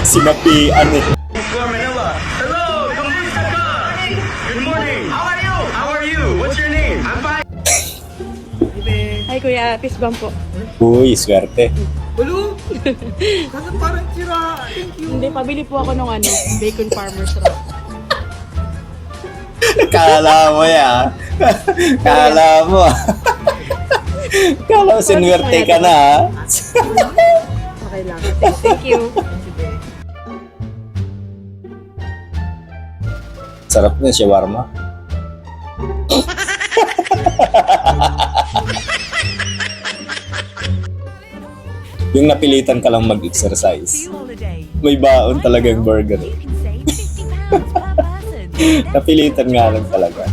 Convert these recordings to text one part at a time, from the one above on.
Sinapian eh. Manila. Hello, kamusta ka? Good morning. How are you? How are you? What's your name? I'm fine. Ay, kuya, fist bump po. Uy, swerte. Bulu! Kasi parang sira. Thank you. Hindi, pabili po ako ng bacon farmer's wrap. Kala mo ya. Kala mo. Kala mo sinwerte ka na ha. Okay lang. Thank you. Sarap na shawarma. Yung napilitan ka lang mag-exercise. May baon talagang burger. Napilitan nga lang talaga.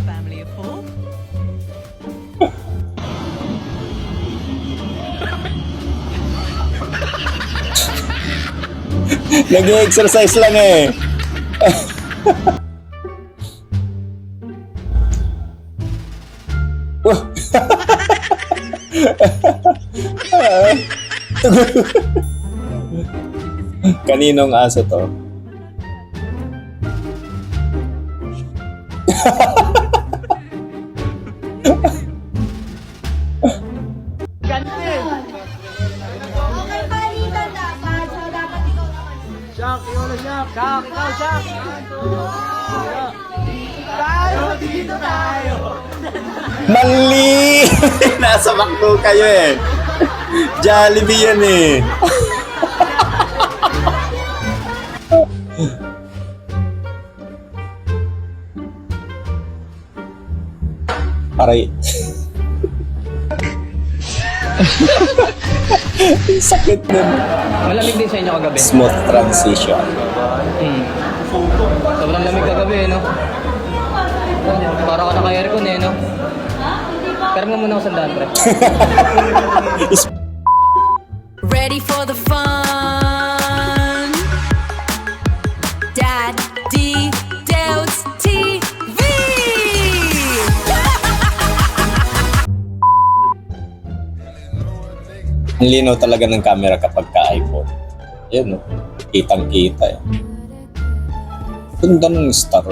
Nag-exercise lang eh. Kaninong aso to? Okay, palitan dapat. So, dapat ikaw naman. Shaq, ikaw na Shaq. Shaq, ikaw Shaq. Tayo, dito tayo. Mali! Nasa McDo kayo eh. Jollibee yan eh. Aray. Sakit nun. Malamig din sa inyo kagabi. Smooth transition. Sobrang lamig kagabi, no? Para ka naka-aircon eh, no? Pero nga muna ako sandaan, pre. Ready for the fun? Dad, D, Delts, TV! Ang linaw talaga ng camera kapag ka-iPhone. Yan, no? Kitang-kita eh. Ganda ng star.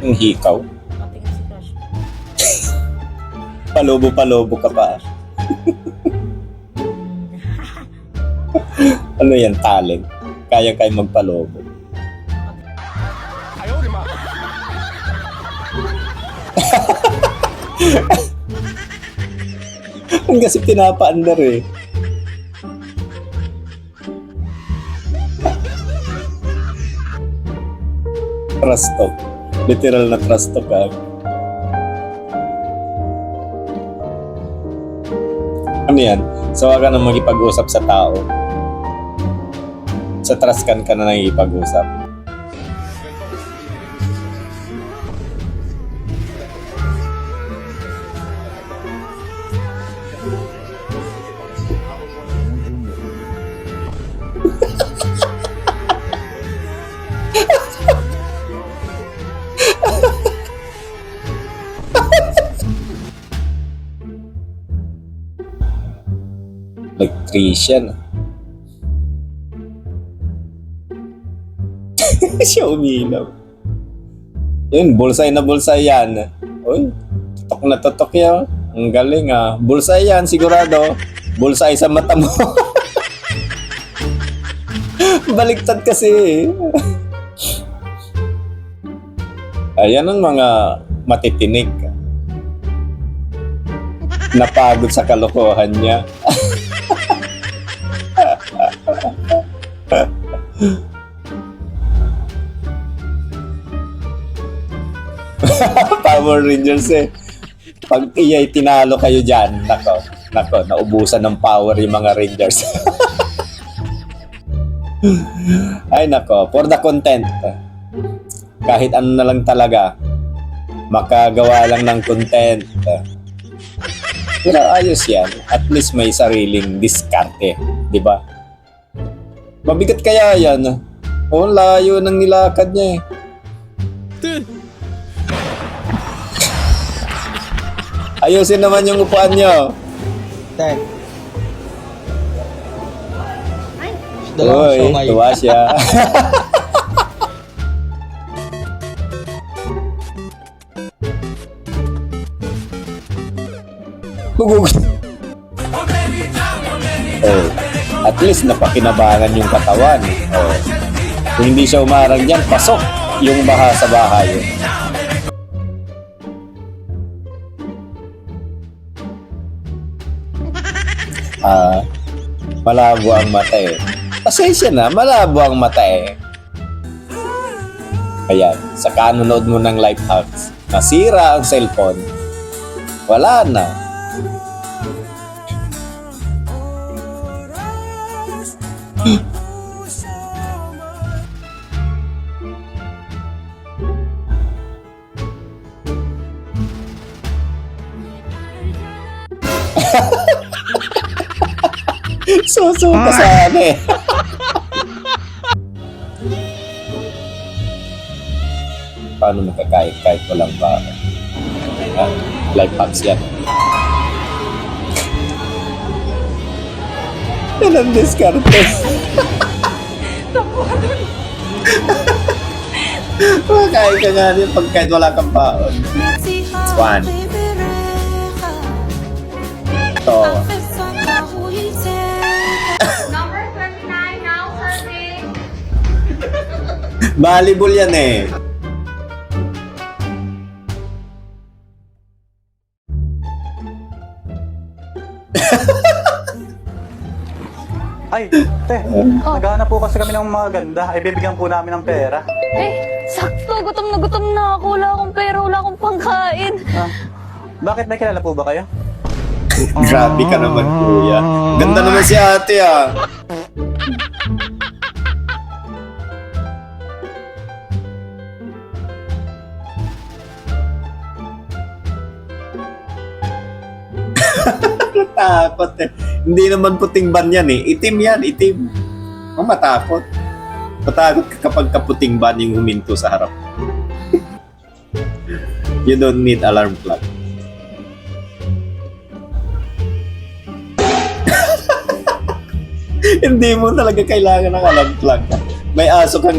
Ang hikaw. Palobo-palobo ka pa. Ano yan, talent? Kaya magpalobo. Ang kasi pinapaandar eh. Trust talk. Literal na trust talk ah. Ano yan? Sawa ka na magipag-usap sa tao. Sa trust can ka na nakikipag-usap. Electrician. Siya umilaw. Yun, bulsay na bulsay yan. Uy, tutok na tutok yan. Ang galing ah. Bulsay yan, sigurado. Bulsay sa mata mo. Baliktad kasi. Ayan ang mga matitinig. Napagod sa kalokohan niya. Power Rangers eh. Pag iya'y tinalo kayo dyan, nako, naubusan ng power yung mga Rangers. Ay nako, for the content. Kahit ano na lang talaga, makagawa lang ng content. Pero ayos yan. At least may sariling diskarte. Di ba? Mabigat kaya yan. Oh, layo ng nilakad niya eh. Ayusin naman yung upuan nyo. Tek. Dalawang Uy, siomay. tuwa siya. Gugugot. Oh, at least napakinabangan yung katawan. Oh. Kung hindi siya umarang dyan, pasok yung baha sa bahay. Malabo ang mata eh. Pasensya na, malabo ang mata eh. Ayan, sa kanonood mo ng life hacks, nasira ang cellphone, wala na. Suso ka sana eh. Paano makakait kahit walang ba? Life hacks yan. Yan ang diskarte. Makakain ka nga din pag kahit wala kang baon. One. Ito. Number 39 now serving. Volleyball yan eh. Ay, te, naghahanap po kasi kami ng mga ganda. Ay, bibigyan po namin ng pera. Sakto, gutom na ako. Wala akong pera, wala akong pangkain. Ah, bakit may kilala po ba kayo? Grabe ka naman, kuya. Ganda naman si ate ah. Natakot eh. Hindi naman puting ban yan eh. Itim yan, itim. Ang matakot. Matakot ka kapag kaputing ban yung huminto sa harap. You don't need alarm clock. Hindi mo talaga kailangan ng alarm clock. May aso kang